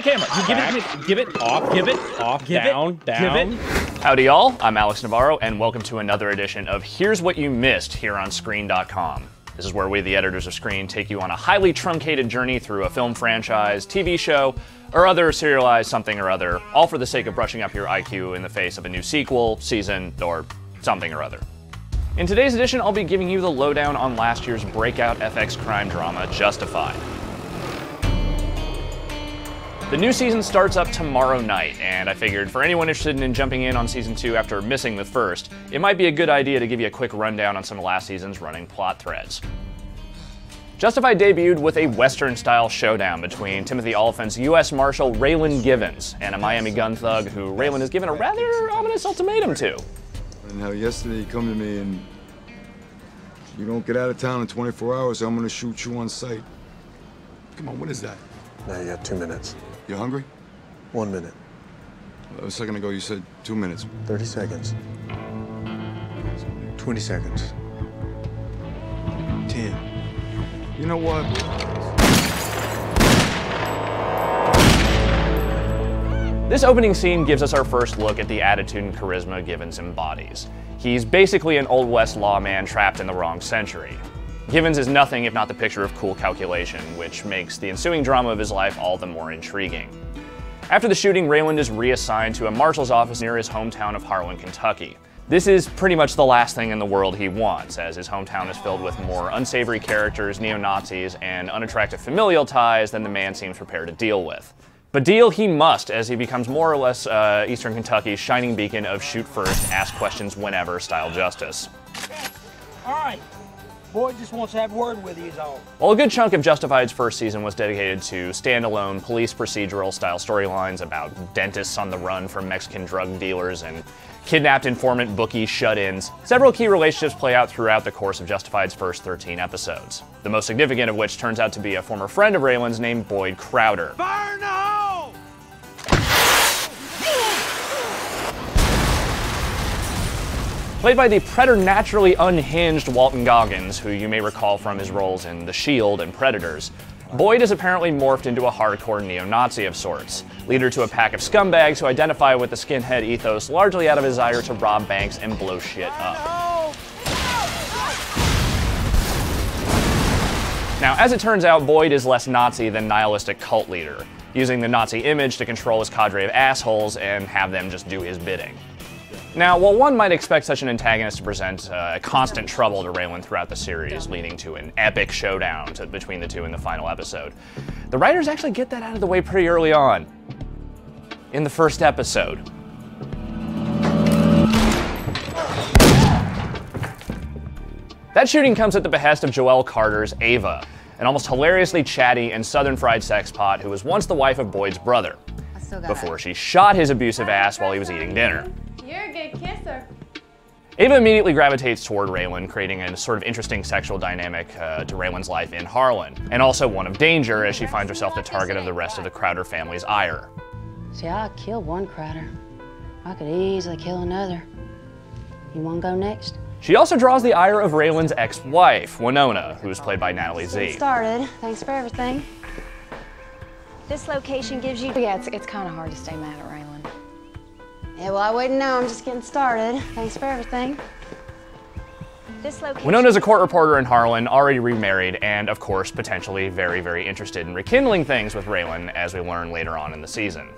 the camera. Give it off, down. Howdy y'all, I'm Alex Navarro and welcome to another edition of Here's What You Missed here on Screen.com. This is where we, the editors of Screen, take you on a highly truncated journey through a film franchise, TV show, or other serialized something or other, all for the sake of brushing up your IQ in the face of a new sequel, season, or something or other. In today's edition, I'll be giving you the lowdown on last year's breakout FX crime drama, Justified. The new season starts up tomorrow night, and I figured for anyone interested in jumping in on season 2 after missing the first, it might be a good idea to give you a quick rundown on some of last season's running plot threads. Justified debuted with a Western-style showdown between Timothy Olyphant's U.S. Marshal Raylan Givens and a Miami gun thug who Raylan has given a rather ominous ultimatum to. And how yesterday you come to me and you don't get out of town in 24 hours, I'm gonna shoot you on sight. Come on, what is that? Now you got 2 minutes. You hungry? 1 minute. A second ago you said 2 minutes. 30 seconds. 20 seconds. 10. You know what? This opening scene gives us our first look at the attitude and charisma Givens embodies. He's basically an Old West lawman trapped in the wrong century. Givens is nothing if not the picture of cool calculation, which makes the ensuing drama of his life all the more intriguing. After the shooting, Raylan is reassigned to a marshal's office near his hometown of Harlan, Kentucky. This is pretty much the last thing in the world he wants, as his hometown is filled with more unsavory characters, neo-Nazis, and unattractive familial ties than the man seems prepared to deal with. But deal he must, as he becomes more or less Eastern Kentucky's shining beacon of shoot first, ask questions whenever style justice. All right. Boyd just wants to have a word with you is all. While a good chunk of Justified's first season was dedicated to standalone police procedural style storylines about dentists on the run from Mexican drug dealers and kidnapped informant bookie shut-ins, several key relationships play out throughout the course of Justified's first 13 episodes. The most significant of which turns out to be a former friend of Raylan's named Boyd Crowder. Fire in the hole! Played by the preternaturally unhinged Walton Goggins, who you may recall from his roles in The Shield and Predators, Boyd is apparently morphed into a hardcore neo-Nazi of sorts, leader to a pack of scumbags who identify with the skinhead ethos largely out of a desire to rob banks and blow shit up. Now, as it turns out, Boyd is less Nazi than nihilistic cult leader, using the Nazi image to control his cadre of assholes and have them just do his bidding. Now, while one might expect such an antagonist to present constant trouble to Raylan throughout the series, leading to an epic showdown between the two in the final episode, the writers actually get that out of the way pretty early on, in the first episode. That shooting comes at the behest of Joelle Carter's Ava, an almost hilariously chatty and southern fried sexpot who was once the wife of Boyd's brother, before she shot his abusive ass while he was eating dinner. You're a good kisser. Ava immediately gravitates toward Raylan, creating a sort of interesting sexual dynamic to Raylan's life in Harlan, and also one of danger as she finds herself the target of the rest of the Crowder family's ire. See, I killed one Crowder. I could easily kill another. You want to go next? She also draws the ire of Raylan's ex-wife, Winona, who is played by Natalie Get Z. started. Thanks for everything. This location gives you... Yeah, it's kind of hard to stay mad at Raylan. Yeah, well, I wouldn't know. I'm just getting started. Thanks for everything. This location... Winona's a court reporter in Harlan, already remarried, and of course, potentially very, very interested in rekindling things with Raylan, as we learn later on in the season.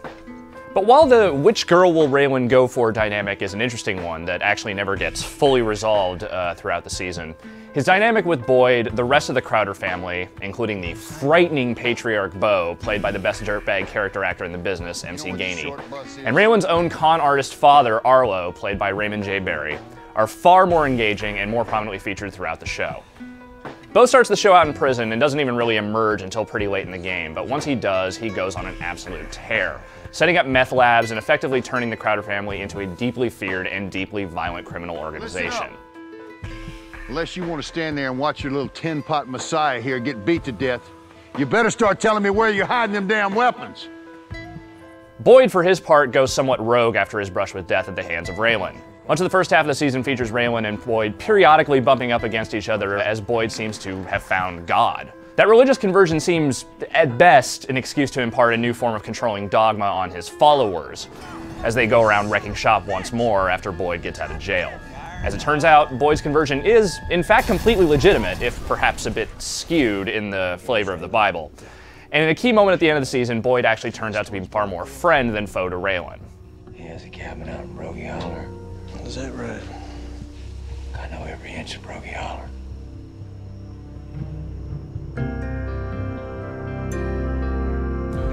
But while the which girl will Raylan go for dynamic is an interesting one that actually never gets fully resolved throughout the season, his dynamic with Boyd, the rest of the Crowder family, including the frightening patriarch Bo, played by the best dirtbag character actor in the business, MC Gainey, and Raylan's own con artist father, Arlo, played by Raymond J. Barry, are far more engaging and more prominently featured throughout the show. Bo starts the show out in prison and doesn't even really emerge until pretty late in the game, but once he does, he goes on an absolute tear, setting up meth labs and effectively turning the Crowder family into a deeply feared and deeply violent criminal organization. Unless you want to stand there and watch your little tin-pot messiah here get beat to death, you better start telling me where you're hiding them damn weapons. Boyd, for his part, goes somewhat rogue after his brush with death at the hands of Raylan. Much of the first half of the season features Raylan and Boyd periodically bumping up against each other as Boyd seems to have found God. That religious conversion seems, at best, an excuse to impart a new form of controlling dogma on his followers, as they go around wrecking shop once more after Boyd gets out of jail. As it turns out, Boyd's conversion is, in fact, completely legitimate, if perhaps a bit skewed in the flavor of the Bible. And in a key moment at the end of the season, Boyd actually turns out to be far more friend than foe to Raylan. He has a cabin out in Brogy Holler. Is that right? I know every inch of Brogy Holler.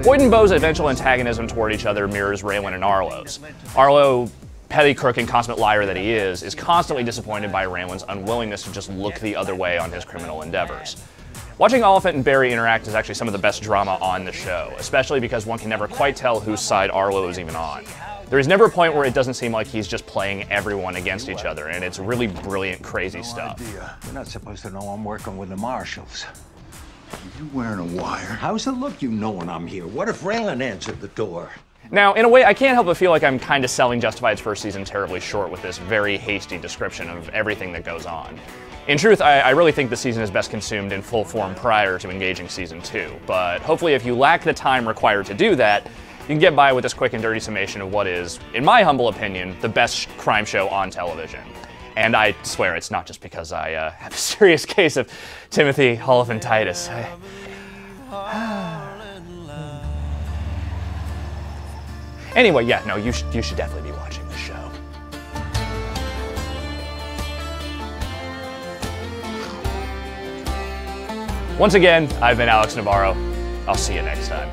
Boyd and Beau's eventual antagonism toward each other mirrors Raylan and Arlo's. Arlo, petty crook and consummate liar that he is constantly disappointed by Raylan's unwillingness to just look the other way on his criminal endeavors. Watching Oliphant and Barry interact is actually some of the best drama on the show, especially because one can never quite tell whose side Arlo is even on. There is never a point where it doesn't seem like he's just playing everyone against each other, and it's really brilliant, crazy stuff. You're not supposed to know I'm working with the marshals. You wearing a wire? How's it look, you knowing I'm here? What if Raylan answered the door? Now, in a way, I can't help but feel like I'm kind of selling Justified's first season terribly short with this very hasty description of everything that goes on. In truth, I really think the season is best consumed in full form prior to engaging season 2, but hopefully if you lack the time required to do that, you can get by with this quick and dirty summation of what is, in my humble opinion, the best crime show on television. And I swear it's not just because I have a serious case of Timothy Olyphantitis. Anyway, yeah, no, you should definitely be watching the show. Once again, I've been Alex Navarro. I'll see you next time.